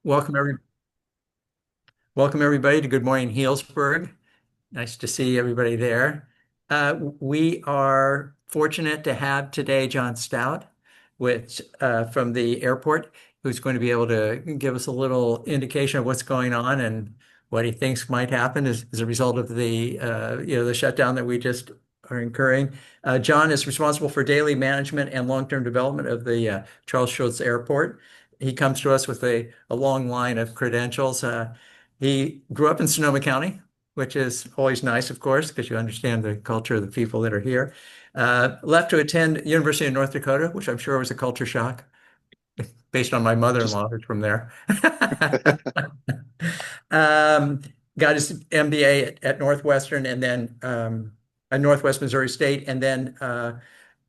Welcome welcome everybody to Good Morning Healdsburg. Nice to see everybody there. We are fortunate to have today Jon Stout from the airport, who's going to be able to give us a little indication of what's going on and what he thinks might happen as a result of the shutdown that we just are incurring. Jon is responsible for daily management and long-term development of the Charles Schulz Airport. He comes to us with a long line of credentials. He grew up in Sonoma County, which is always nice, of course, because you understand the culture of the people that are here. Left to attend University of North Dakota, which I'm sure was a culture shock based on my Just mother-in-law who's from there. Um, got his MBA at Northwestern and then at Northwest Missouri State, and then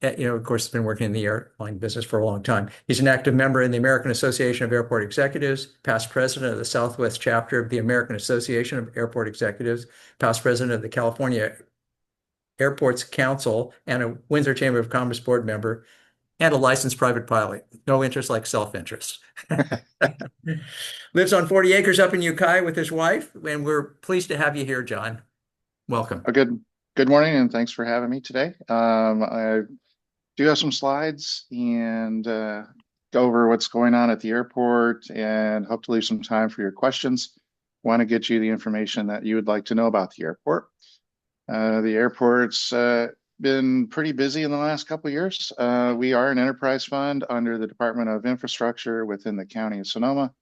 of course, has been working in the airline business for a long time. He's an active member in the American Association of Airport Executives, past president of the Southwest chapter of the American Association of Airport Executives, past president of the California Airports Council, and a Windsor Chamber of Commerce board member, and a licensed private pilot. No interest like self-interest. Lives on 40 acres up in Ukiah with his wife, and we're pleased to have you here, Jon. Welcome. a good morning, and thanks for having me today. I do have some slides and go over what's going on at the airport, and hope to leave some time for your questions. Want to get you the information that you would like to know about the airport. The airport's been pretty busy in the last couple of years. We are an enterprise fund under the Department of Infrastructure within the County of Sonoma.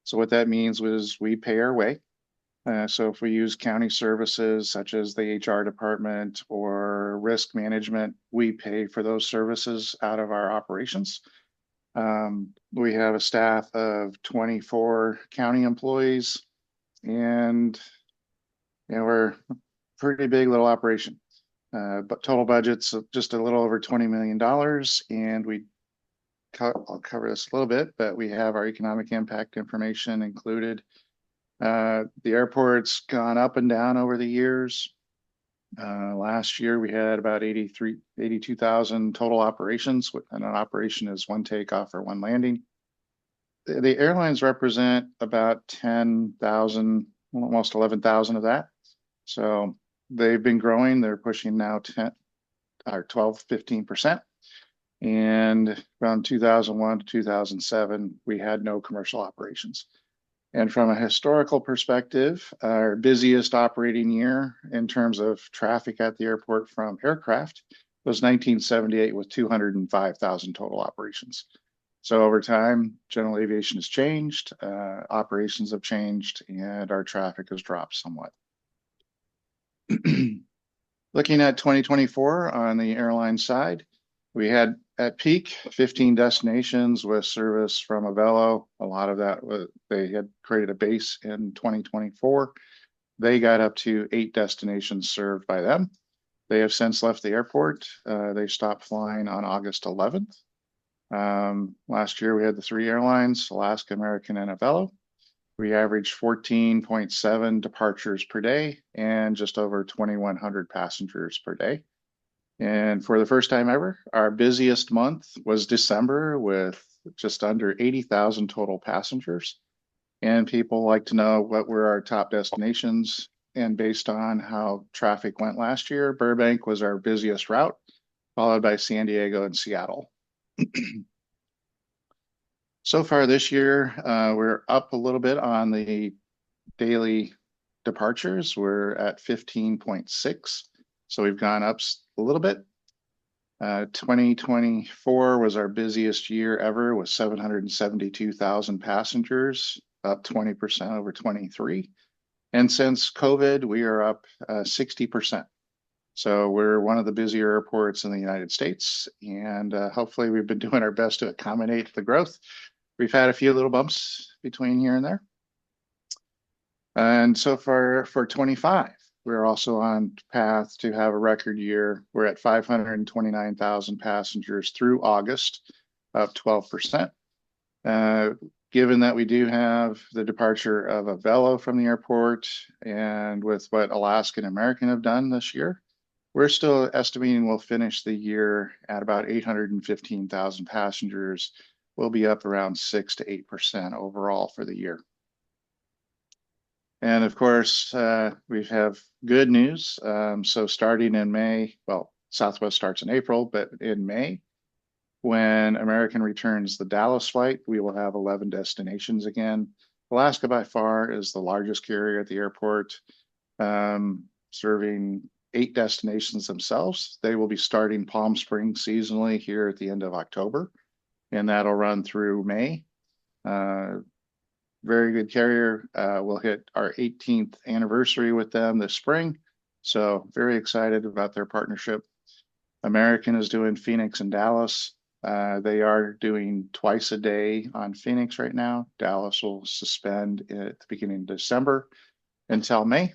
So what that means was we pay our way. So if we use county services such as the HR department or risk management, we pay for those services out of our operations. We have a staff of 24 county employees, and we're a pretty big little operation. But total budget's just a little over $20 million, and I'll cover this a little bit, but we have our economic impact information included. The airport's gone up and down over the years. Last year we had about 82,000 total operations, and an operation is one takeoff or one landing. The airlines represent about 10,000, almost 11,000 of that. So they've been growing. They're pushing now 10 or 12, 15%. And around 2001 to 2007, we had no commercial operations. And from a historical perspective, our busiest operating year in terms of traffic at the airport from aircraft was 1978 with 205,000 total operations. So over time, general aviation has changed, operations have changed, and our traffic has dropped somewhat. Looking at 2024 on the airline side, we had at peak 15 destinations with service from Avelo. A lot of that was they had created a base in 2024. They got up to 8 destinations served by them. They have since left the airport. They stopped flying on August 11th. Last year we had the 3 airlines, Alaska, American, and Avelo. We averaged 14.7 departures per day and just over 2,100 passengers per day. And for the first time ever, our busiest month was December with just under 80,000 total passengers. And people like to know what were our top destinations. And based on how traffic went last year, Burbank was our busiest route, followed by San Diego and Seattle. So far this year, we're up a little bit on the daily departures. We're at 15.6. So we've gone up a little bit. 2024 was our busiest year ever with 772,000 passengers, up 20% over 23. And since COVID, we are up 60%. So we're one of the busier airports in the United States, and hopefully we've been doing our best to accommodate the growth. We've had a few little bumps between here and there. And so far for 25, we're also on path to have a record year. We're at 529,000 passengers through August, up 12%. Given that we do have the departure of Avelo from the airport, and with what Alaska and American have done this year, we're still estimating we'll finish the year at about 815,000 passengers we'll be up around 6 to 8% overall for the year. And of course, we have good news. So starting in May, well, Southwest starts in April, but in May, when American returns the Dallas flight, we will have 11 destinations again. Alaska by far is the largest carrier at the airport, serving 8 destinations themselves. They will be starting Palm Springs seasonally here at the end of October, and that'll run through May. Very good carrier. We'll hit our 18th anniversary with them this spring. So very excited about their partnership. American is doing Phoenix and Dallas. They are doing twice a day on Phoenix right now. Dallas will suspend at the beginning of December until May.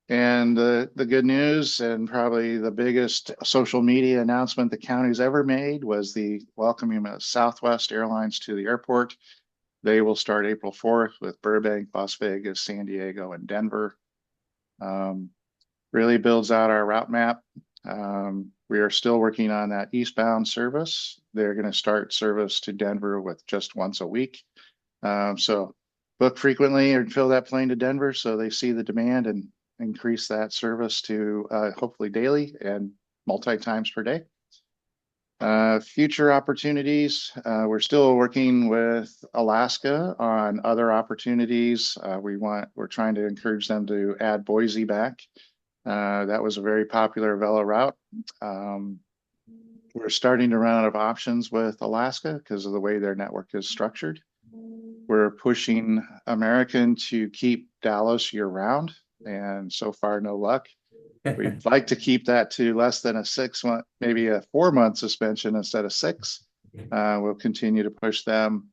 And the good news, and probably the biggest social media announcement the county's ever made, was the welcoming of Southwest Airlines to the airport. They will start April 4th with Burbank, Las Vegas, San Diego, and Denver. Really builds out our route map. We are still working on that eastbound service. They're going to start service to Denver with just once a week. So book frequently or fill that plane to Denver so they see the demand and increase that service to hopefully daily and multi times per day. Future opportunities, we're still working with Alaska on other opportunities. We're trying to encourage them to add Boise back. That was a very popular Velo route. We're starting to run out of options with Alaska because of the way their network is structured. We're pushing American to keep Dallas year round, and so far, no luck. We'd like to keep that to less than a 6 month, maybe a 4 month suspension instead of 6. We'll continue to push them.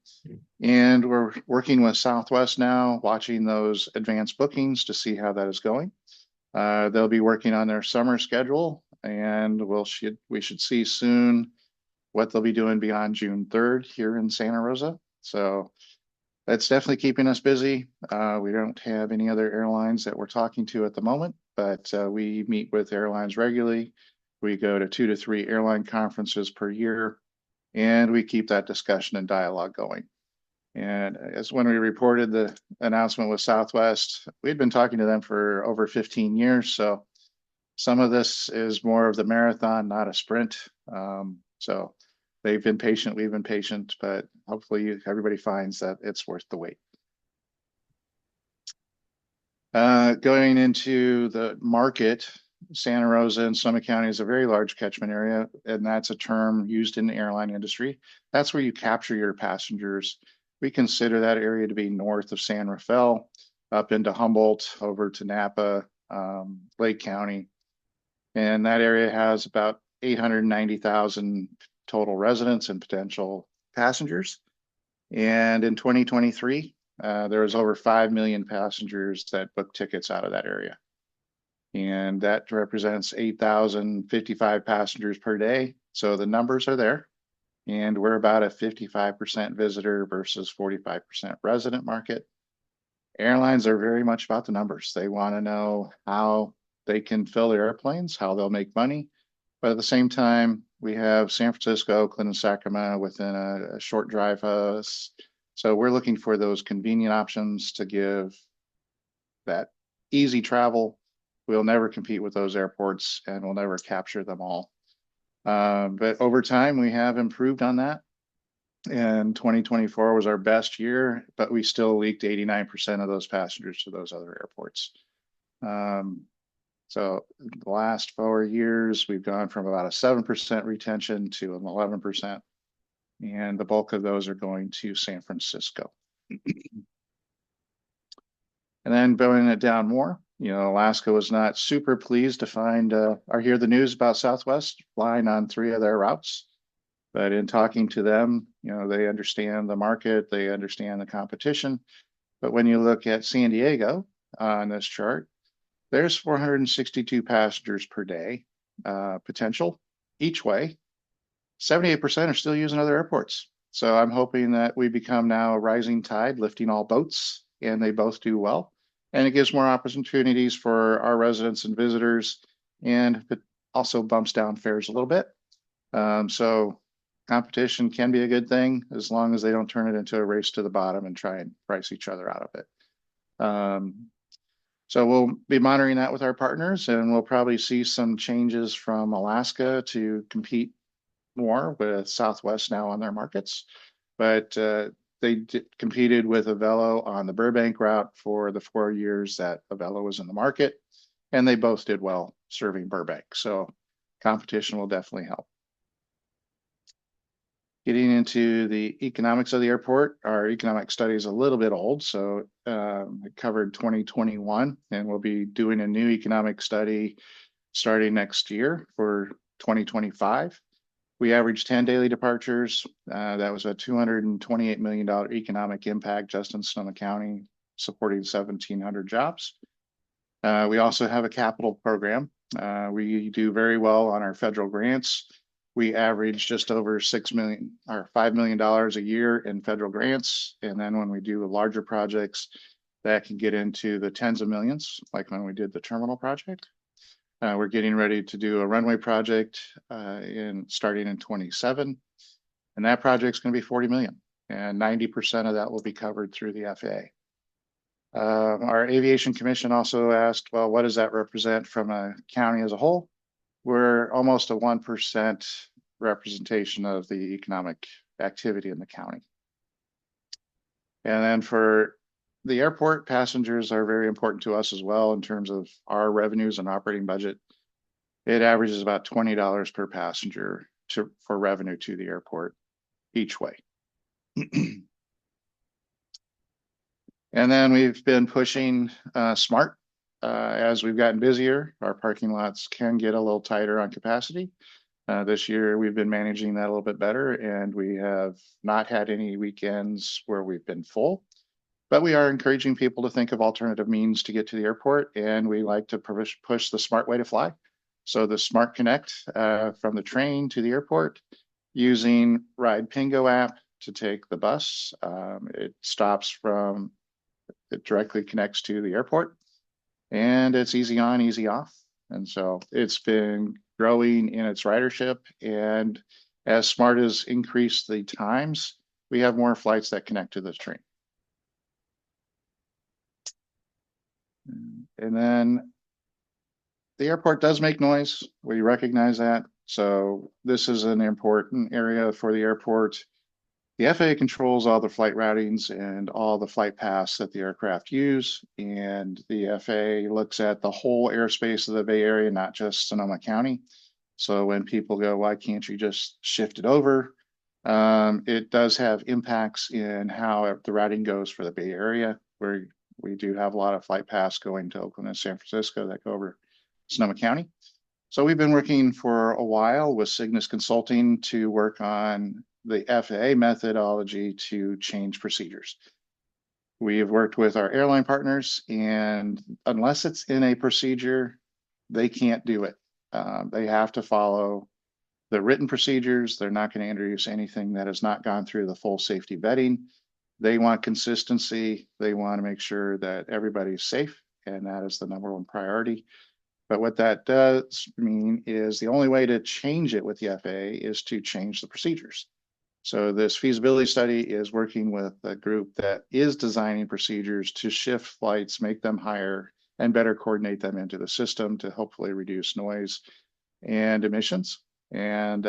And we're working with Southwest now, watching those advanced bookings to see how that is going. They'll be working on their summer schedule, and we should see soon what they'll be doing beyond June 3rd here in Santa Rosa. So that's definitely keeping us busy. We don't have any other airlines that we're talking to at the moment, but we meet with airlines regularly. We go to 2 to 3 airline conferences per year, and we keep that discussion and dialogue going. And as when we reported the announcement with Southwest, we'd been talking to them for over 15 years. So some of this is more of the marathon, not a sprint. So they've been patient, we've been patient, but hopefully everybody finds that it's worth the wait. Going into the market, Santa Rosa and Sonoma County is a very large catchment area, and that's a term used in the airline industry. That's where you capture your passengers. We consider that area to be north of San Rafael, up into Humboldt, over to Napa, Lake County. And that area has about 890,000 total residents and potential passengers. And in 2023, there was over 5 million passengers that booked tickets out of that area. And that represents 8,055 passengers per day. So the numbers are there. And we're about a 55% visitor versus 45% resident market. Airlines are very much about the numbers. They want to know how they can fill their airplanes, how they'll make money. But at the same time, we have San Francisco, Oakland, and Sacramento within a short drive of us. So we're looking for those convenient options to give that easy travel. We'll never compete with those airports, and we'll never capture them all. But over time, we have improved on that. And 2024 was our best year, but we still leaked 89% of those passengers to those other airports. So the last 4 years, we've gone from about a 7% retention to an 11%. And the bulk of those are going to San Francisco. And then going it down more, Alaska was not super pleased to find or hear the news about Southwest flying on 3 of their routes. But in talking to them, they understand the market, they understand the competition. But when you look at San Diego on this chart, there's 462 passengers per day potential each way. 78% are still using other airports. So I'm hoping that we become now a rising tide, lifting all boats, and they both do well. And it gives more opportunities for our residents and visitors, and it also bumps down fares a little bit. So competition can be a good thing as long as they don't turn it into a race to the bottom and try and price each other out of it. So we'll be monitoring that with our partners, and we'll probably see some changes from Alaska to compete more with Southwest now on their markets. But they competed with Avelo on the Burbank route for the 4 years that Avelo was in the market, and they both did well serving Burbank. So competition will definitely help. Getting into the economics of the airport, our economic study is a little bit old, so it covered 2021, and we'll be doing a new economic study starting next year for 2025. We averaged 10 daily departures. That was a $228 million economic impact just in Sonoma County, supporting 1,700 jobs. We also have a capital program. We do very well on our federal grants. We average just over $6 million or $5 million a year in federal grants. And then when we do larger projects, that can get into the tens of millions, like when we did the terminal project. We're getting ready to do a runway project starting in 27. And that project's going to be 40 million. And 90% of that will be covered through the FAA. Our Aviation Commission also asked, well, what does that represent from a county as a whole? We're almost a 1% representation of the economic activity in the county. And then for the airport, passengers are very important to us as well in terms of our revenues and operating budget. It averages about $20 per passenger for revenue to the airport each way. And then we've been pushing smart. As we've gotten busier, our parking lots can get a little tighter on capacity. This year, we've been managing that a little bit better, and we have not had any weekends where we've been full. But we are encouraging people to think of alternative means to get to the airport, and we like to push the smart way to fly. So the Smart Connect from the train to the airport, using Ride Pingo app to take the bus. It directly connects to the airport. And it's easy on, easy off. And so it's been growing in its ridership. And as Smart has increased the times, we have more flights that connect to the train. And then the airport does make noise. We recognize that. So this is an important area for the airport. The FAA controls all the flight routings and all the flight paths that the aircraft use. And the FAA looks at the whole airspace of the Bay Area, not just Sonoma County. So when people go, why can't you just shift it over? It does have impacts in how the routing goes for the Bay Area, where we do have a lot of flight paths going to Oakland and San Francisco that go over Sonoma County. So we've been working for a while with Cygnus Consulting to work on the FAA methodology to change procedures. We have worked with our airline partners, and unless it's in a procedure, they can't do it. They have to follow the written procedures. They're not going to introduce anything that has not gone through the full safety vetting. They want consistency. They want to make sure that everybody's safe, and that is the number one priority. But what that does mean is the only way to change it with the FAA is to change the procedures. So this feasibility study is working with a group that is designing procedures to shift flights, make them higher, and better coordinate them into the system to hopefully reduce noise and emissions. And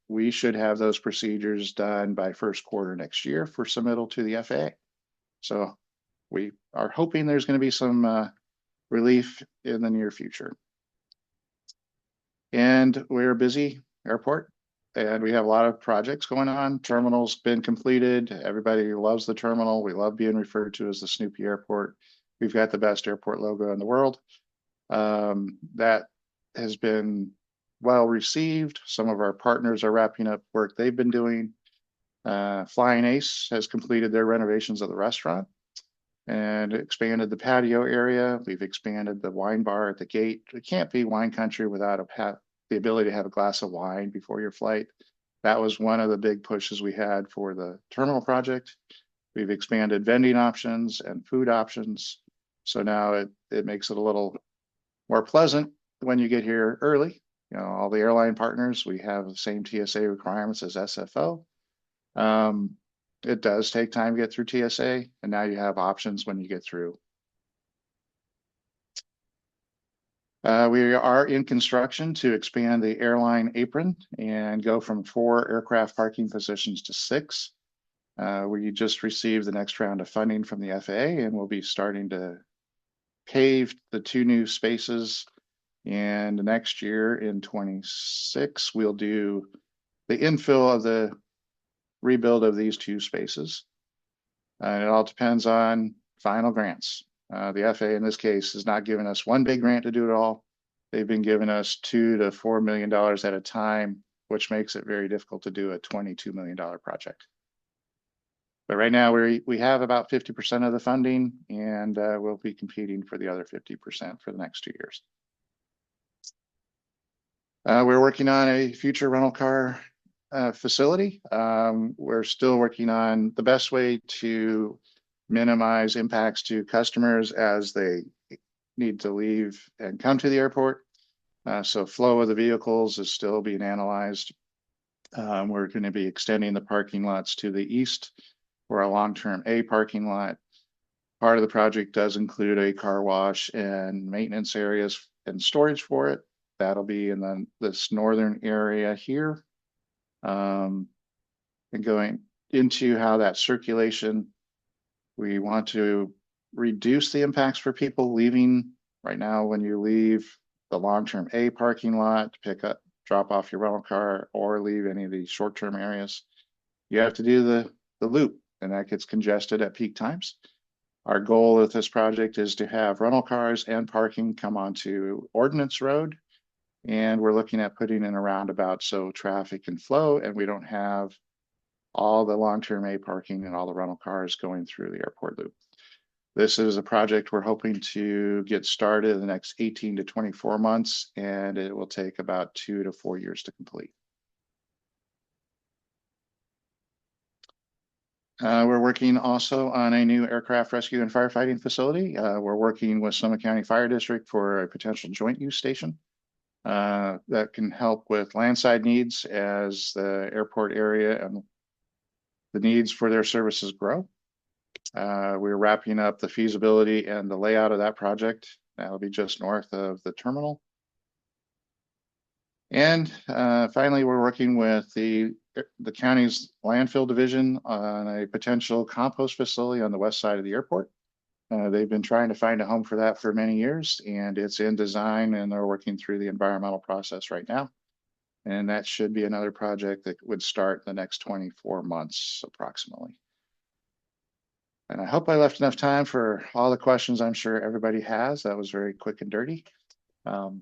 we should have those procedures done by first quarter next year for submittal to the FAA. So we are hoping there's going to be some relief in the near future. And we're a busy airport, and we have a lot of projects going on. Terminal's been completed. Everybody loves the terminal. We love being referred to as the Snoopy Airport. We've got the best airport logo in the world. That has been well received. Some of our partners are wrapping up work they've been doing. Flying Ace has completed their renovations of the restaurant and expanded the patio area. We've expanded the wine bar at the gate. It can't be wine country without the ability to have a glass of wine before your flight. That was one of the big pushes we had for the terminal project. We've expanded vending options and food options. So now it makes it a little more pleasant when you get here early all the airline partners, we have the same TSA requirements as SFO. It does take time to get through TSA, and now you have options when you get through. We are in construction to expand the airline apron and go from 4 aircraft parking positions to 6. We just received the next round of funding from the FAA, and we'll be starting to pave the 2 new spaces. And next year in 26, we'll do the infill of the rebuild of these 2 spaces. And it all depends on final grants. The FAA in this case has not given us one big grant to do it all. They've been giving us $2 to $4 million at a time, which makes it very difficult to do a $22 million project. But right now we have about 50% of the funding, and we'll be competing for the other 50% for the next 2 years. We're working on a future rental car facility. We're still working on the best way to minimize impacts to customers as they need to leave and come to the airport. So flow of the vehicles is still being analyzed. We're going to be extending the parking lots to the east for a long-term A parking lot. Part of the project does include a car wash and maintenance areas and storage for it. That'll be in this northern area here. And going into how that circulation, we want to reduce the impacts for people leaving. Right now, when you leave the long-term A parking lot to pick up, drop off your rental car, or leave any of these short-term areas, you have to do the loop, and that gets congested at peak times. Our goal with this project is to have rental cars and parking come onto Ordnance Road, and we're looking at putting in a roundabout so traffic can flow and we don't have all the long-term A parking and all the rental cars going through the airport loop. This is a project we're hoping to get started in the next 18 to 24 months, and it will take about 2 to 4 years to complete. We're working also on a new aircraft rescue and firefighting facility. We're working with Sonoma County Fire District for a potential joint use station that can help with landside needs as the airport area and the needs for their services grow. We're wrapping up the feasibility and the layout of that project. That'll be just north of the terminal. And finally, we're working with the county's landfill division on a potential compost facility on the west side of the airport. They've been trying to find a home for that for many years, and it's in design, and they're working through the environmental process right now. And that should be another project that would start in the next 24 months approximately. And I hope I left enough time for all the questions I'm sure everybody has. That was very quick and dirty. No,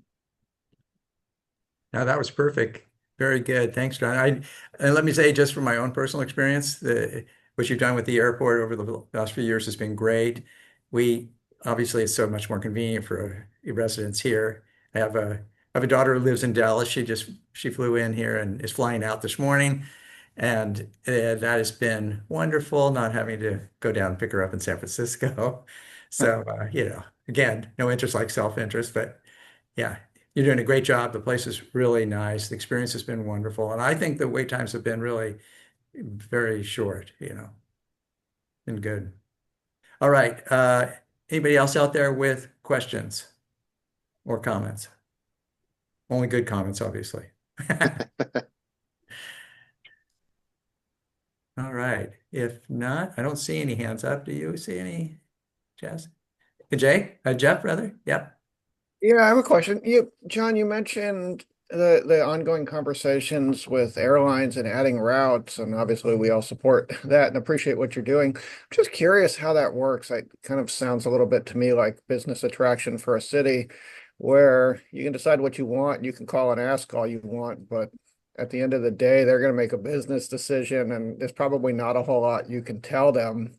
that was perfect. Very good. Thanks, John. And let me say, just from my own personal experience, what you've done with the airport over the last few years has been great. Obviously, it's so much more convenient for residents here. I have a daughter who lives in Dallas. She flew in here and is flying out this morning, and that has been wonderful, not having to go down and pick her up in San Francisco. So, again, no interest like self-interest, but yeah. You're doing a great job. The place is really nice. The experience has been wonderful. And I think the wait times have been really very short, been good. All right. Anybody else out there with questions or comments? Only good comments, obviously. All right. If not, I don't see any hands up. Do you see any, Jess? Jeff, rather? Yep. Yeah, I have a question. John, you mentioned the ongoing conversations with airlines and adding routes, and obviously we all support that and appreciate what you're doing. I'm just curious how that works. It kind of sounds a little bit to me like business attraction for a city where you can decide what you want, you can call and ask all you want, but at the end of the day, they're going to make a business decision, and there's probably not a whole lot you can tell them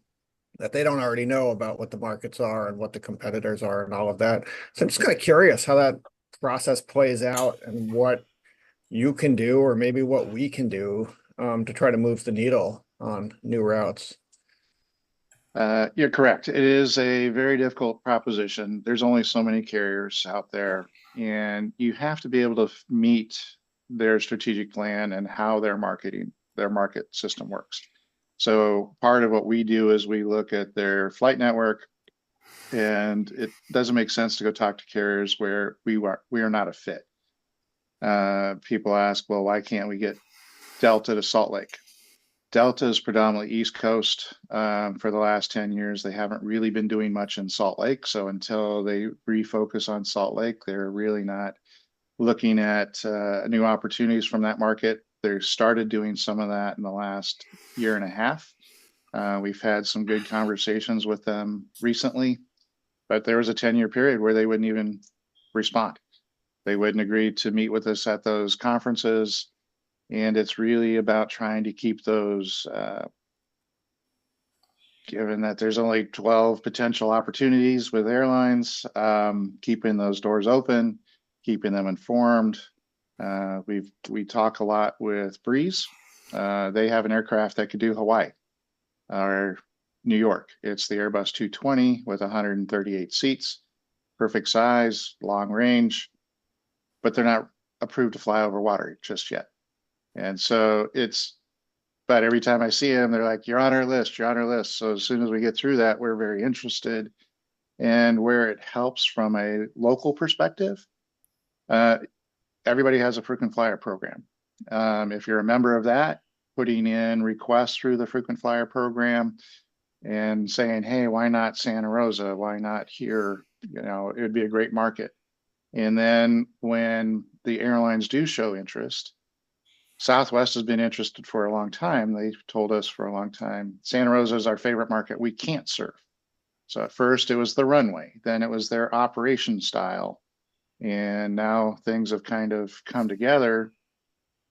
that they don't already know about what the markets are and what the competitors are and all of that. So I'm just kind of curious how that process plays out and what you can do, or maybe what we can do to try to move the needle on new routes. You're correct. It is a very difficult proposition. There's only so many carriers out there. and you have to be able to meet their strategic plan and how their market system works. So part of what we do is we look at their flight network, and it doesn't make sense to go talk to carriers where we are not a fit. People ask, well, why can't we get Delta to Salt Lake? Delta is predominantly East Coast. For the last 10 years, they haven't really been doing much in Salt Lake. So until they refocus on Salt Lake, they're really not looking at new opportunities from that market. They started doing some of that in the last year and a half. We've had some good conversations with them recently, but there was a 10-year period where they wouldn't even respond. They wouldn't agree to meet with us at those conferences. And it's really about trying to keep those, given that there's only 12 potential opportunities with airlines, keeping those doors open, keeping them informed. We talk a lot with Breeze. They have an aircraft that could do Hawaii or New York. It's the Airbus 220 with 138 seats, perfect size, long range, but they're not approved to fly over water just yet. And so but every time I see them, they're like, you're on our list, you're on our list. So as soon as we get through that, we're very interested. And where it helps from a local perspective, everybody has a frequent flyer program. If you're a member of that, putting in requests through the frequent flyer program and saying, hey, why not Santa Rosa? Why not here? It would be a great market. And then when the airlines do show interest, Southwest has been interested for a long time. They've told us for a long time, Santa Rosa is our favorite market we can't serve. So at first it was the runway, then it was their operation style. And now things have kind of come together.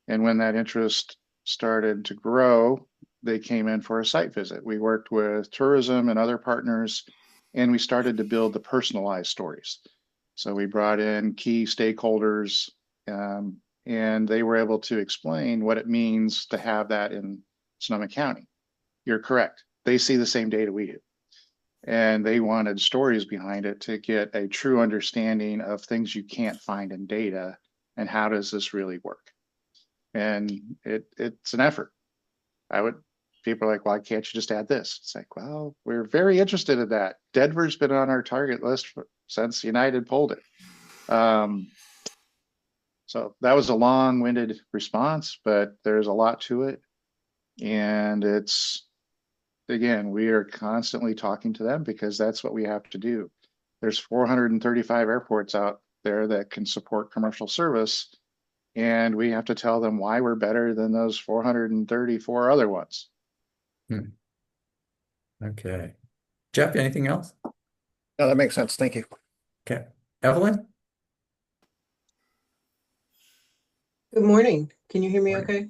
And when that interest started to grow, they came in for a site visit. We worked with tourism and other partners, and we started to build the personalized stories. So we brought in key stakeholders, and they were able to explain what it means to have that in Sonoma County. You're correct. They see the same data we do. And they wanted stories behind it to get a true understanding of things you can't find in data and how does this really work. And it's an effort. People are like, why can't you just add this? It's like, well, we're very interested in that. Denver's been on our target list since United pulled it. So that was a long-winded response, but there's a lot to it. And again, we are constantly talking to them because that's what we have to do. There's 435 airports out there that can support commercial service, and we have to tell them why we're better than those 434 other ones. Okay. Jeff, anything else? No, that makes sense. Thank you. Okay. Evelyn? Good morning. Can you hear me Morning. okay?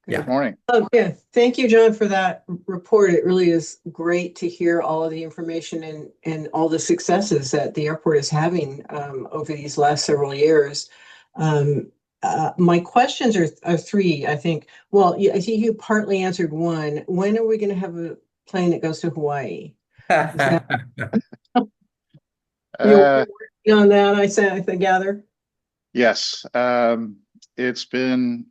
Yeah. Good morning. Oh, yeah. Thank you, John, for that report. It really is great to hear all of the information and all the successes that the airport is having over these last several years. My questions are three, I think. Well, I think you partly answered one. When are we going to have a plane that goes to Hawaii? You're working on that, I gather. Yes.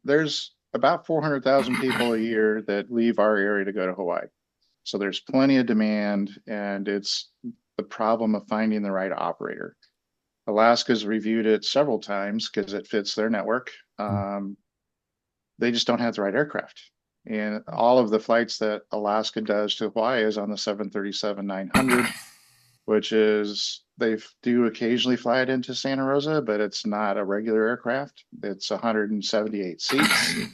There's about 400,000 people a year that leave our area to go to Hawaii. So there's plenty of demand, and it's the problem of finding the right operator. Alaska's reviewed it several times because it fits their network. They just don't have the right aircraft. And all of the flights that Alaska does to Hawaii is on the 737-900, which is, they do occasionally fly it into Santa Rosa, but it's not a regular aircraft. It's 178 seats.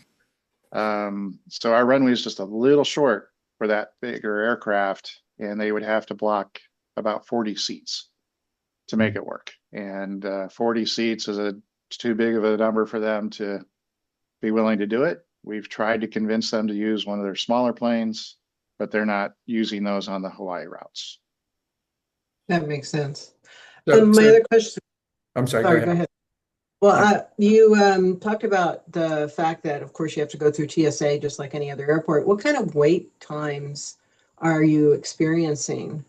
So our runway is just a little short for that bigger aircraft, and they would have to block about 40 seats to make it work. And 40 seats is too big of a number for them to be willing to do it. We've tried to convince them to use one of their smaller planes, but they're not using those on the Hawaii routes. That makes sense. So, My other question. I'm sorry, Sorry, go go ahead. ahead. Well, you talked about the fact that, of course, you have to go through TSA just like any other airport. What kind of wait times are you experiencing?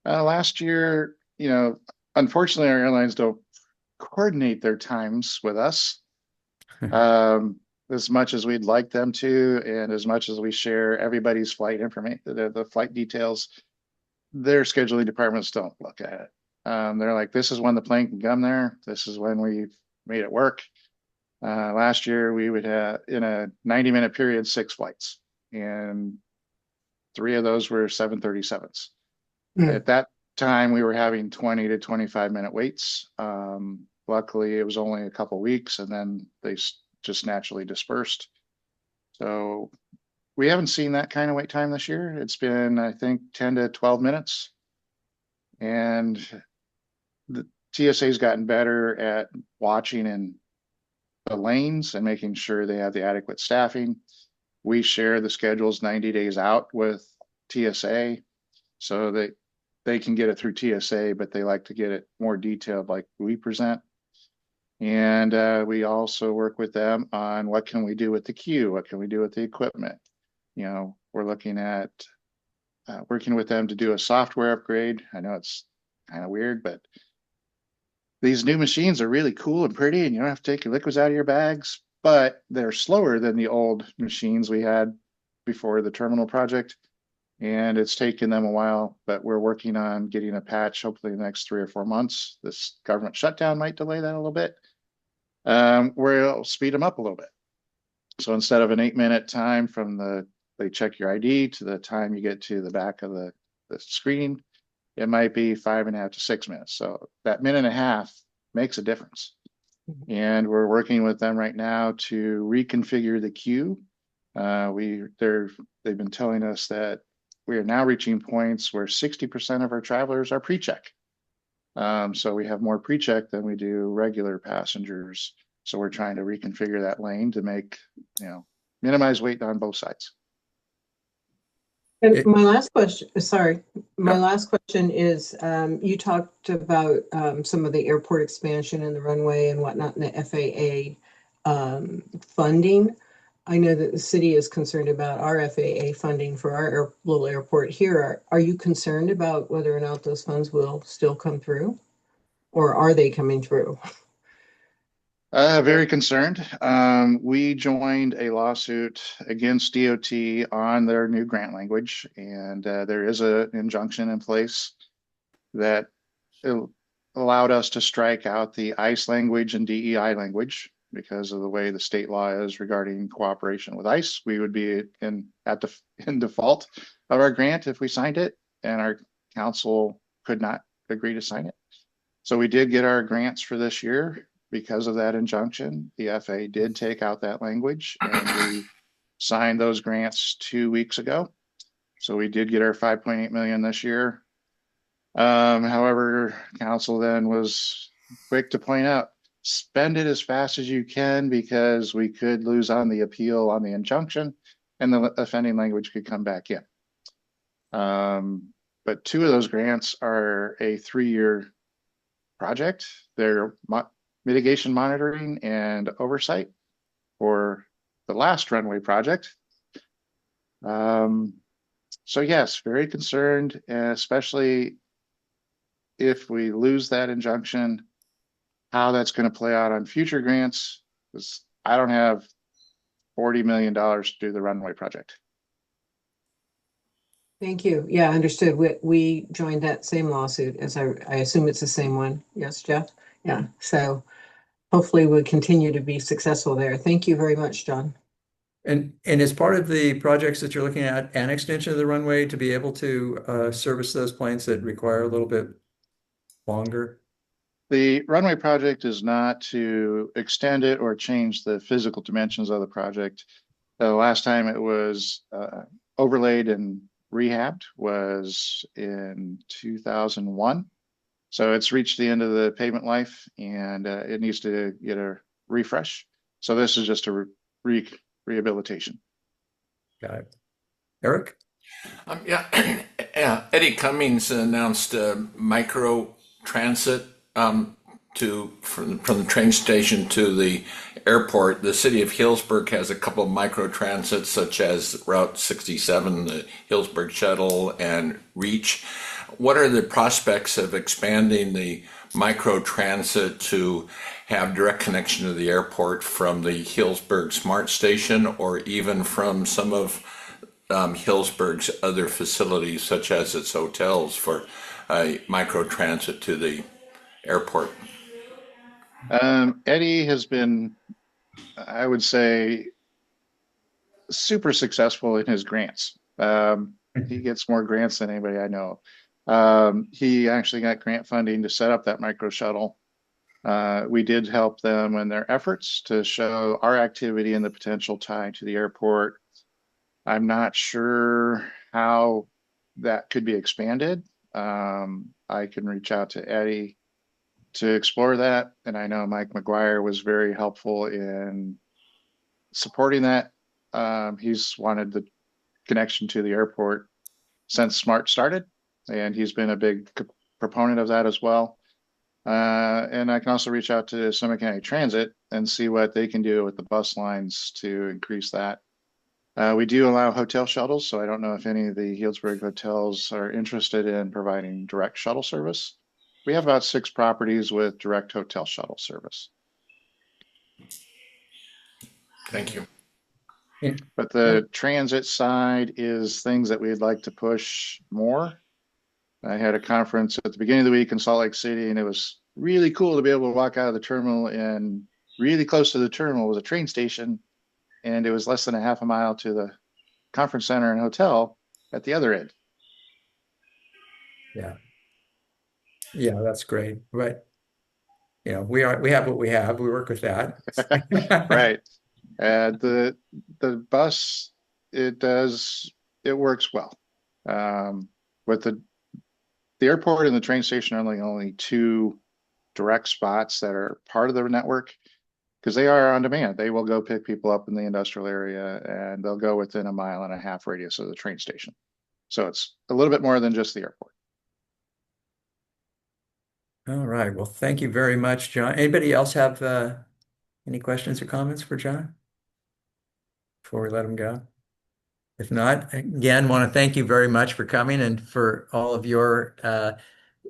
Last year, unfortunately, our airlines don't coordinate their times with us. As much as we'd like them to, and as much as we share everybody's flight information, the flight details, their scheduling departments don't look at it. They're like, this is when the plane can come there. This is when we made it work. Last year, we would have, in a 90-minute period, 6 flights, and 3 of those were 737s. At that time, we were having 20 to 25-minute waits. Luckily, it was only a couple weeks, and then they just naturally dispersed. So we haven't seen that kind of wait time this year. It's been, I think, 10 to 12 minutes. And the TSA's gotten better at watching in the lanes and making sure they have the adequate staffing. We share the schedules 90 days out with TSA so that they can get it through TSA, but they like to get it more detailed like we present. And we also work with them on what can we do with the queue? What can we do with the equipment? You know, we're looking at working with them to do a software upgrade. I know it's kind of weird, but these new machines are really cool and pretty, and you don't have to take your liquids out of your bags, but they're slower than the old machines we had before the terminal project. And it's taken them a while, but we're working on getting a patch, hopefully in the next 3 or 4 months. This government shutdown might delay that a little bit, where it'll speed them up a little bit. So instead of an 8-minute time from they check your ID to the time you get to the back of the screen, it might be 5.5 to 6 minutes. So that minute and a half makes a difference. And we're working with them right now to reconfigure the queue. They've been telling us that we are now reaching points where 60% of our travelers are pre-check. So we have more pre-check than we do regular passengers. So we're trying to reconfigure that lane to make, minimize wait on both sides. And my last question, last question is, you talked about some of the airport expansion and the runway and whatnot, and the FAA funding. I know that the city is concerned about our FAA funding for our little airport here. Are you concerned about whether or not those funds will still come through, or are they coming through? Very concerned. We joined a lawsuit against DOT on their new grant language, and there is an injunction in place that allowed us to strike out the ICE language and DEI language because of the way the state law is regarding cooperation with ICE. We would be in default of our grant if we signed it, and our council could not agree to sign it. So we did get our grants for this year. Because of that injunction, the FAA did take out that language, and we signed those grants 2 weeks ago. So we did get our $5.8 million this year. However, council then was quick to point out, spend it as fast as you can because we could lose on the appeal on the injunction and the offending language could come back in. But 2 of those grants are a 3-year project. They're mitigation monitoring and oversight for the last runway project. So yes, very concerned, especially if we lose that injunction, how that's going to play out on future grants, because I don't have $40 million to do the runway project. Thank you. Yeah, understood. We joined that same lawsuit, as I assume it's the same one. Yes, Jeff? Yeah, so hopefully we'll continue to be successful there. Thank you very much, John. And as part of the projects that you're looking at, an extension of the runway to be able to service those planes that require a little bit longer? The runway project is not to extend it or change the physical dimensions of the project. The last time it was overlaid and rehabbed was in 2001. So it's reached the end of the pavement life, and it needs to get a refresh. So this is just a rehabilitation. Got it. Eric? Yeah. Eddie Cummings announced micro transit from the train station to the airport. The City of Healdsburg has a couple of micro transits, such as Route 67, the Healdsburg Shuttle, and Reach. What are the prospects of expanding the micro transit to have direct connection to the airport from the Healdsburg Smart Station, or even from some of Healdsburg's other facilities, such as its hotels, for micro transit to the airport? Eddie has been, I would say, super successful in his grants. He gets more grants than anybody I know. He actually got grant funding to set up that micro shuttle. We did help them in their efforts to show our activity and the potential tie to the airport. I'm not sure how that could be expanded. I can reach out to Eddie to explore that. And I know Mike McGuire was very helpful in supporting that. He's wanted the connection to the airport since SMART started, and he's been a big proponent of that as well. And I can also reach out to Sonoma County Transit and see what they can do with the bus lines to increase that. We do allow hotel shuttles, so I don't know if any of the Healdsburg hotels are interested in providing direct shuttle service. We have about 6 properties with direct hotel shuttle service. Thank you. But the transit side is things that we'd like to push more. I had a conference at the beginning of the week in Salt Lake City, and it was really cool to be able to walk out of the terminal, and really close to the terminal was a train station, and it was less than a half a mile to the conference center and hotel at the other end. Yeah. Yeah, that's great. But we have what we have. We work with that. Right. The bus, it works well. With the airport and the train station are only 2 direct spots that are part of the network, because they are on demand. They will go pick people up in the industrial area, and they'll go within a 1.5 mile radius of the train station. So it's a little bit more than just the airport. All right. Well, thank you very much, John. Anybody else have any questions or comments for John before we let him go? If not, again, want to thank you very much for coming and for all of your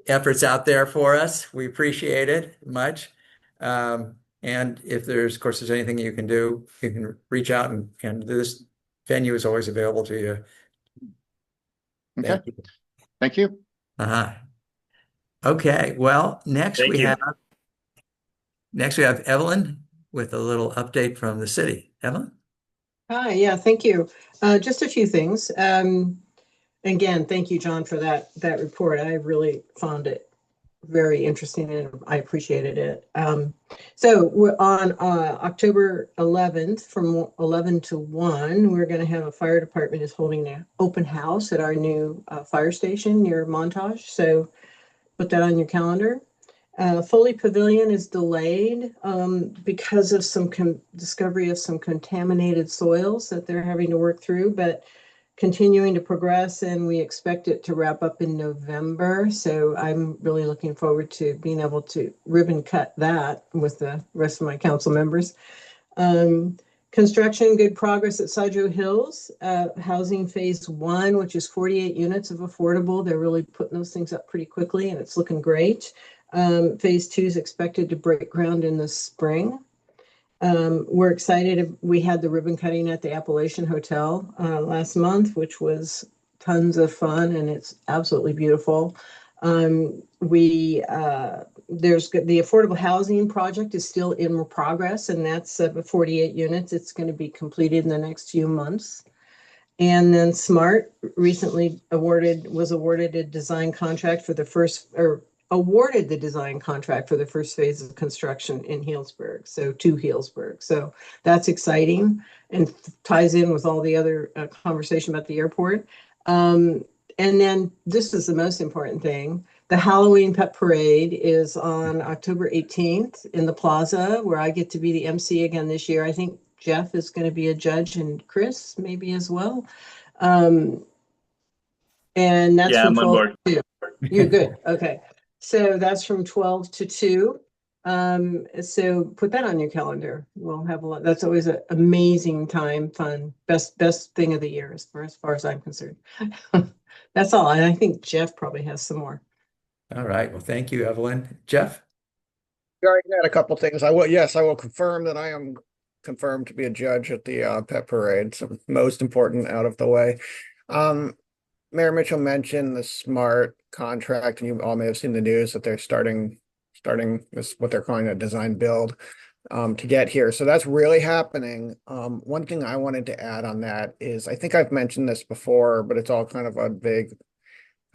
efforts out there for us. We appreciate it much. And if there's, of course, there's anything you can do, you can reach out, and this venue is always available to you. Okay. Thank you. Thank you. Uh-huh. Okay. Well, next we have Evelyn with a little update from the city. Evelyn? Hi, yeah, thank you. Just a few things. Again, thank you, John, for that report. I really found it very interesting, and I appreciated it. So we're on October 11th from 11 to 1. We're going to have a fire department is holding an open house at our new fire station near Montage. So put that on your calendar. Foley Pavilion is delayed because of some discovery of some contaminated soils that they're having to work through, but continuing to progress, and we expect it to wrap up in November. So I'm really looking forward to being able to ribbon cut that with the rest of my council members. Construction, good progress at Sidro Hills. Housing phase 1, which is 48 units of affordable. They're really putting those things up pretty quickly, and it's looking great. Phase 2 is expected to break ground in the spring. We're excited. We had the ribbon cutting at the Appalachian Hotel last month, which was tons of fun, and it's absolutely beautiful. There's the affordable housing project is still in progress, and that's 48 units. It's going to be completed in the next few months. And then SMART recently was awarded a design contract for the first, or awarded the design contract for the first phase of construction in Healdsburg, to Healdsburg. So that's exciting and ties in with all the other conversation about the airport. And then this is the most important thing. The Halloween Pet Parade is on October 18th in the plaza, where I get to be the MC again this year. I think Jeff is going to be a judge, and Chris maybe as well. And that's from 12 to 2. You're good. Okay. So that's from 12 to 2. So put that on your calendar. We'll have a lot. That's always an amazing time, fun, best thing of the year as far as I'm concerned. That's all. And I think Jeff probably has some more. All right. Well, thank you, Evelyn. Jeff? Sorry, I had a couple things. Yes, I will confirm that I am confirmed to be a judge at the pet parade. So most important out of the way. Um, Mayor Mitchell mentioned the smart contract, and you all may have seen the news that they're starting this what they're calling a design build to get here. So that's really happening. One thing I wanted to add on that is I think I've mentioned this before, but it's all kind of a big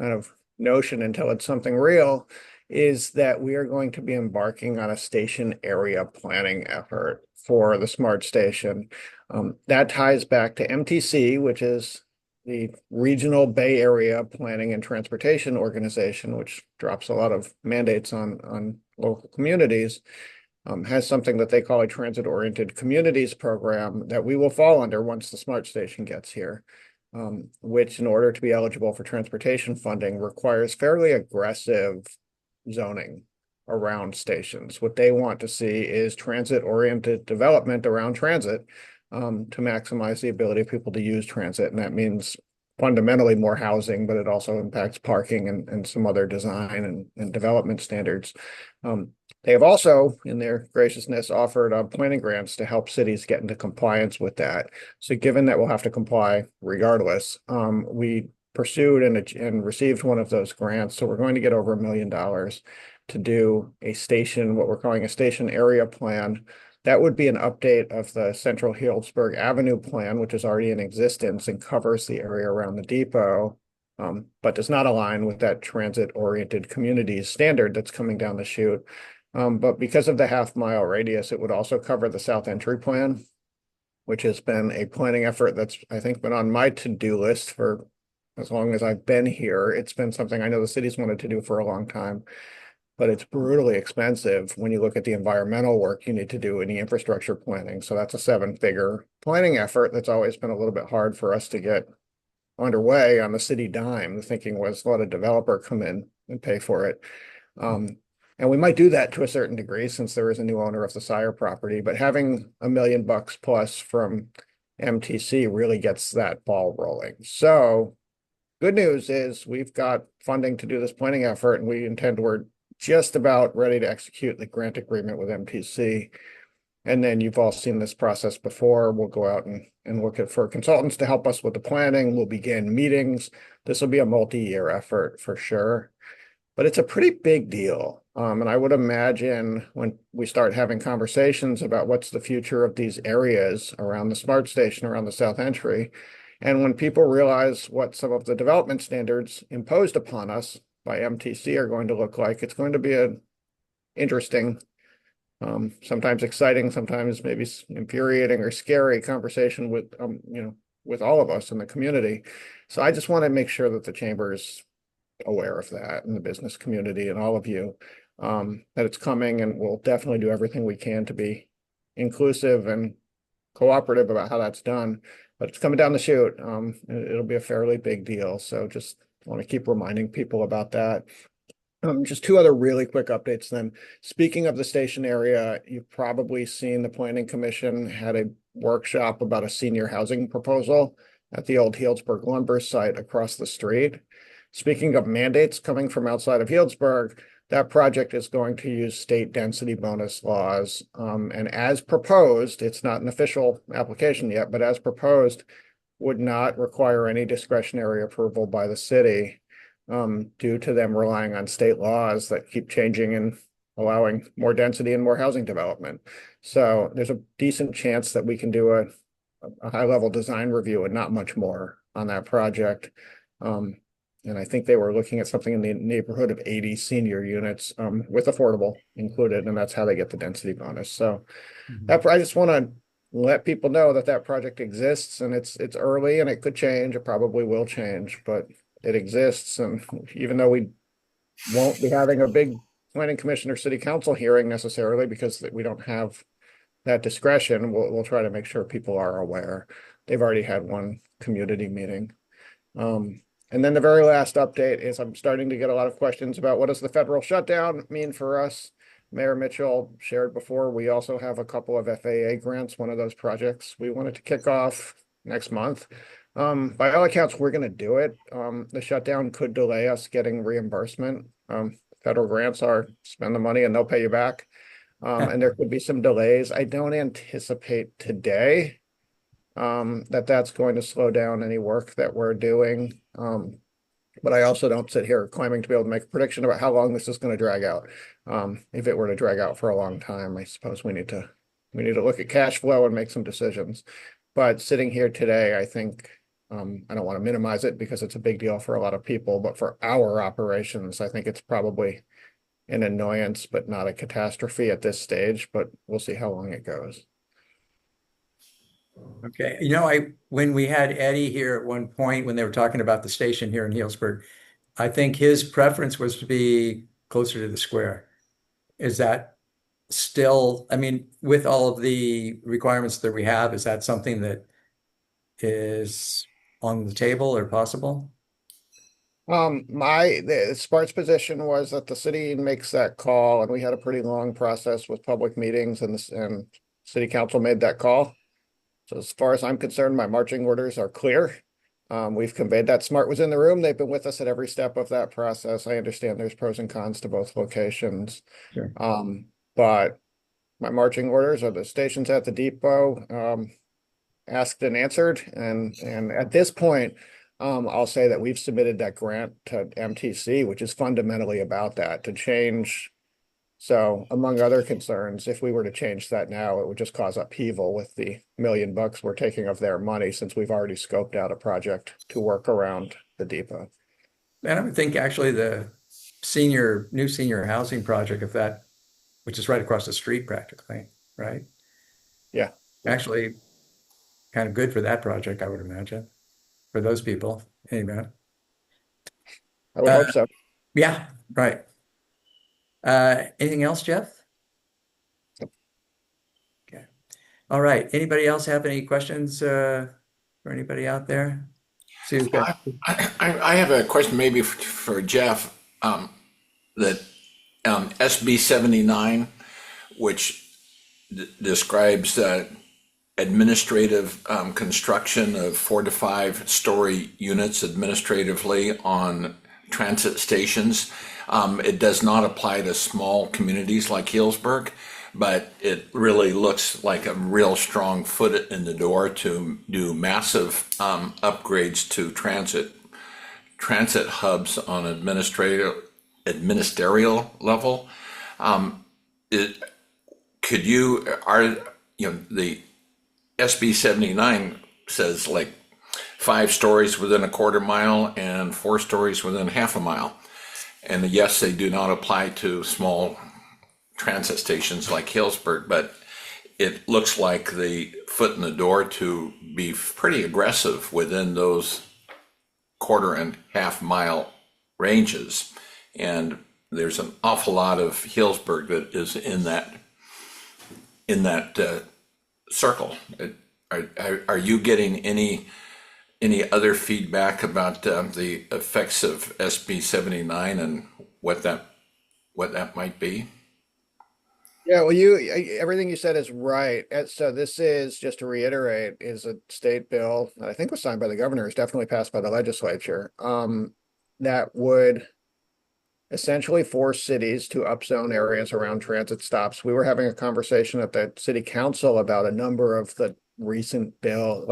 kind of notion until it's something real, is that we are going to be embarking on a station area planning effort for the smart station. That ties back to MTC, which is the Regional Bay Area Planning and Transportation Organization, which drops a lot of mandates on local communities. Has something that they call a transit-oriented communities program that we will fall under once the smart station gets here, which in order to be eligible for transportation funding requires fairly aggressive zoning around stations. What they want to see is transit-oriented development around transit to maximize the ability of people to use transit. And that means fundamentally more housing, but it also impacts parking and some other design and development standards. They have also, in their graciousness, offered planning grants to help cities get into compliance with that. So given that we'll have to comply regardless, we pursued and received one of those grants. So we're going to get over $1 million to do a station, what we're calling a station area plan. That would be an update of the Central Healdsburg Avenue plan, which is already in existence and covers the area around the depot, but does not align with that transit-oriented communities standard that's coming down the chute. But because of the half-mile radius, it would also cover the South Entry plan, which has been a planning effort that's, I think, been on my to-do list for as long as I've been here. It's been something I know the city's wanted to do for a long time, but it's brutally expensive when you look at the environmental work you need to do in the infrastructure planning. So that's a 7-figure planning effort that's always been a little bit hard for us to get underway on the city dime. The thinking was let a developer come in and pay for it. And we might do that to a certain degree since there is a new owner of the Sire property, but having $1 million plus from MTC really gets that ball rolling. So good news is we've got funding to do this planning effort, and we're just about ready to execute the grant agreement with MTC. And then you've all seen this process before. We'll go out and look for consultants to help us with the planning. We'll begin meetings. This will be a multi-year effort for sure, but it's a pretty big deal. And I would imagine when we start having conversations about what's the future of these areas around the smart station, around the South Entry, and when people realize what some of the development standards imposed upon us by MTC are going to look like, it's going to be an interesting, sometimes exciting, sometimes maybe infuriating or scary conversation with, with all of us in the community. So I just want to make sure that the chamber is aware of that, and the business community and all of you, that it's coming, and we'll definitely do everything we can to be inclusive and cooperative about how that's done. But it's coming down the chute. It'll be a fairly big deal. So just want to keep reminding people about that. Just 2 other really quick updates then. Speaking of the station area, you've probably seen the Planning Commission had a workshop about a senior housing proposal at the old Healdsburg lumber site across the street. Speaking of mandates coming from outside of Healdsburg, that project is going to use state density bonus laws. And as proposed, it's not an official application yet, but as proposed, would not require any discretionary approval by the city due to them relying on state laws that keep changing and allowing more density and more housing development. So there's a decent chance that we can do a high-level design review and not much more on that project. And I think they were looking at something in the neighborhood of 80 senior units with affordable included, and that's how they get the density bonus. So I just want to let people know that that project exists, and it's early and it could change. It probably will change, but it exists. And even though we won't be having a big planning commission or city council hearing necessarily because we don't have that discretion, we'll try to make sure people are aware. They've already had one community meeting. And then the very last update is I'm starting to get a lot of questions about what does the federal shutdown mean for us. Mayor Mitchell shared before, we also have a couple of FAA grants, one of those projects we wanted to kick off next month. By all accounts, we're going to do it. The shutdown could delay us getting reimbursement Federal grants are spend the money and they'll pay you back. And there could be some delays. I don't anticipate today that that's going to slow down any work that we're doing. But I also don't sit here claiming to be able to make a prediction about how long this is going to drag out. If it were to drag out for a long time, I suppose we need to look at cash flow and make some decisions. But sitting here today, I think I don't want to minimize it because it's a big deal for a lot of people, but for our operations, I think it's probably an annoyance, but not a catastrophe at this stage, but we'll see how long it goes. Okay. When we had Eddie here at one point, when they were talking about the station here in Healdsburg, I think his preference was to be closer to the square. Is that still, I mean, with all of the requirements that we have, is that something that is on the table or possible? The Spart's position was that the city makes that call, and we had a pretty long process with public meetings, and city council made that call. So as far as I'm concerned, my marching orders are clear. We've conveyed that. Smart was in the room. They've been with us at every step of that process. I understand there's pros and cons to both locations. Sure. But my marching orders are the stations at the depot, asked and answered. And at this point, I'll say that we've submitted that grant to MTC, which is fundamentally about that, to change. So among other concerns, if we were to change that now, it would just cause upheaval with the $1 million we're taking of their money, since we've already scoped out a project to work around the depot. And I would think actually the new senior housing project, which is right across the street practically, right? Yeah. Actually kind of good for that project, I would imagine, for those people. Anyway. I would hope so. Yeah, right. Anything else, Jeff? Okay. All right. Anybody else have any questions for anybody out there? Sue's got- I have a question maybe for Jeff, that SB 79, which describes administrative construction of 4 to 5 story units administratively on transit stations. It does not apply to small communities like Healdsburg, but it really looks like a real strong foot in the door to do massive upgrades to transit hubs on administerial level. The SB 79 says like 5 stories within a quarter mile and 4 stories within half a mile. And yes, they do not apply to small transit stations like Healdsburg, but it looks like the foot in the door to be pretty aggressive within those quarter and half mile ranges. And there's an awful lot of Healdsburg that is in that circle. Are you getting any other feedback about the effects of SB 79 and what that might be? Yeah, well, everything you said is right. And so this is, just to reiterate, is a state bill that I think was signed by the governor, is definitely passed by the legislature, that would essentially force cities to upzone areas around transit stops. We were having a conversation at the city council about a number of the recent bill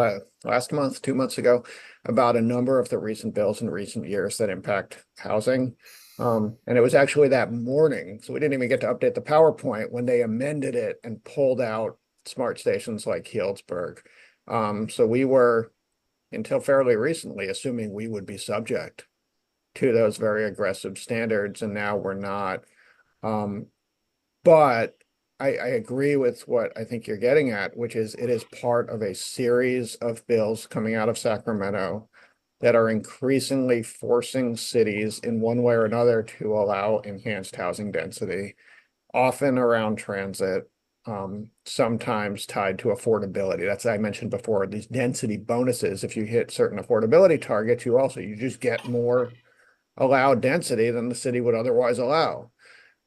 last month, 2 months ago, about a number of the recent bills in recent years that impact housing. And it was actually that morning, so we didn't even get to update the PowerPoint when they amended it and pulled out smart stations like Healdsburg. So we were, until fairly recently, assuming we would be subject to those very aggressive standards, and now we're not. But I agree with what I think you're getting at, which is it is part of a series of bills coming out of Sacramento that are increasingly forcing cities in one way or another to allow enhanced housing density, often around transit, sometimes tied to affordability. That's, I mentioned before, these density bonuses. If you hit certain affordability targets, you just get more allowed density than the city would otherwise allow.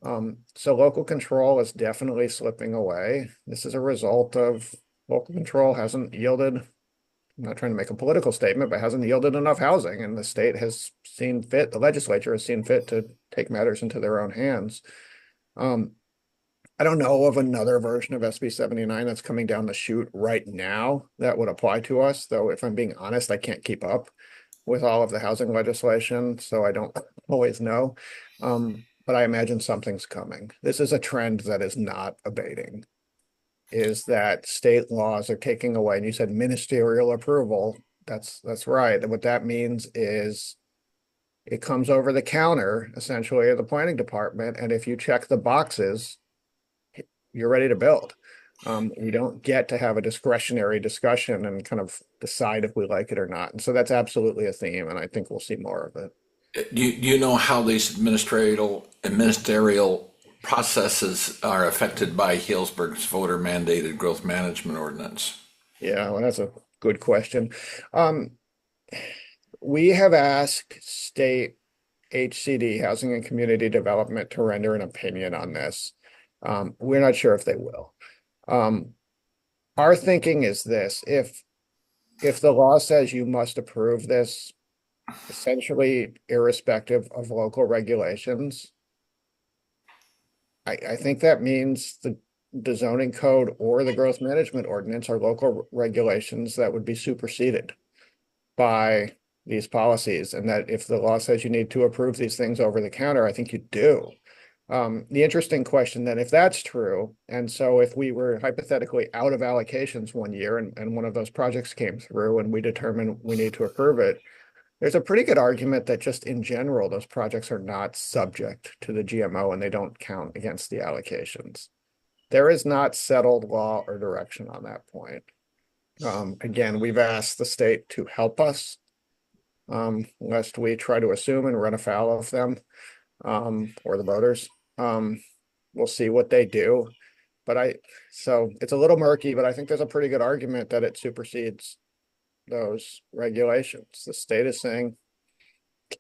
So local control is definitely slipping away. This is a result of local control hasn't yielded, I'm not trying to make a political statement, but hasn't yielded enough housing, and the state has seen fit, the legislature has seen fit to take matters into their own hands. I don't know of another version of SB 79 that's coming down the chute right now that would apply to us, though if I'm being honest, I can't keep up with all of the housing legislation, so I don't always know. But I imagine something's coming. This is a trend that is not abating, is that state laws are taking away, and you said ministerial approval. That's right. And what that means is it comes over the counter, essentially, at the planning department, and if you check the boxes, you're ready to build. You don't get to have a discretionary discussion and kind of decide if we like it or not. And so that's absolutely a theme, and I think we'll see more of it. Do you know how these ministerial processes are affected by Healdsburg's voter mandated growth management ordinance? Yeah, well, that's a good question. We have asked state HCD, Housing and Community Development, to render an opinion on this. We're not sure if they will. Our thinking is this: if the law says you must approve this, essentially irrespective of local regulations, I think that means the zoning code or the growth management ordinance are local regulations that would be superseded by these policies, and that if the law says you need to approve these things over the counter, I think you do. The interesting question then, if that's true, and so if we were hypothetically out of allocations one year and one of those projects came through and we determine we need to approve it, there's a pretty good argument that just in general, those projects are not subject to the GMO and they don't count against the allocations. There is not settled law or direction on that point. Again, we've asked the state to help us, lest we try to assume and run afoul of them, or the voters. We'll see what they do, so it's a little murky, but I think there's a pretty good argument that it supersedes those regulations. The state is saying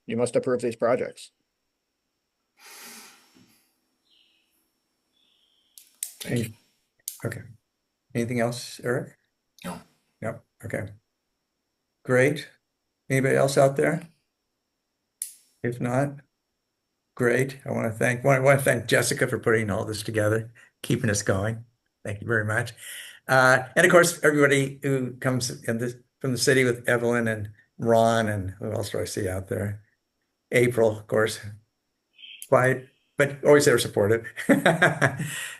you must approve these projects. Thank you. Okay. Anything else, Eric? No. Yep. Okay. Great. Anybody else out there? If not, great. I want to thank Jessica for putting all this together, keeping us going. Thank you very much. And of course, everybody who comes from the city with Evelyn and Ron, and who else do I see out there? April, of course. Quiet, but always there supportive.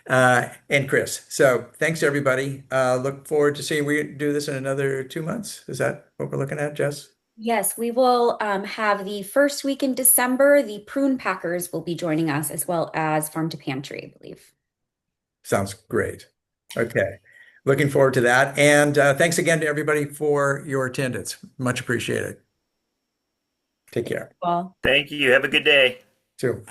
And Chris. So thanks everybody. Look forward to seeing we do this in another 2 months. Is that what we're looking at, Jess? Yes, we will have the first week in December. The prune packers will be joining us, as well as Farm to Pantry, I believe. Sounds great. Okay. Looking forward to that. And thanks again to everybody for your attendance. Much appreciated. Take care. Well, Thank you. Have a good day. Too.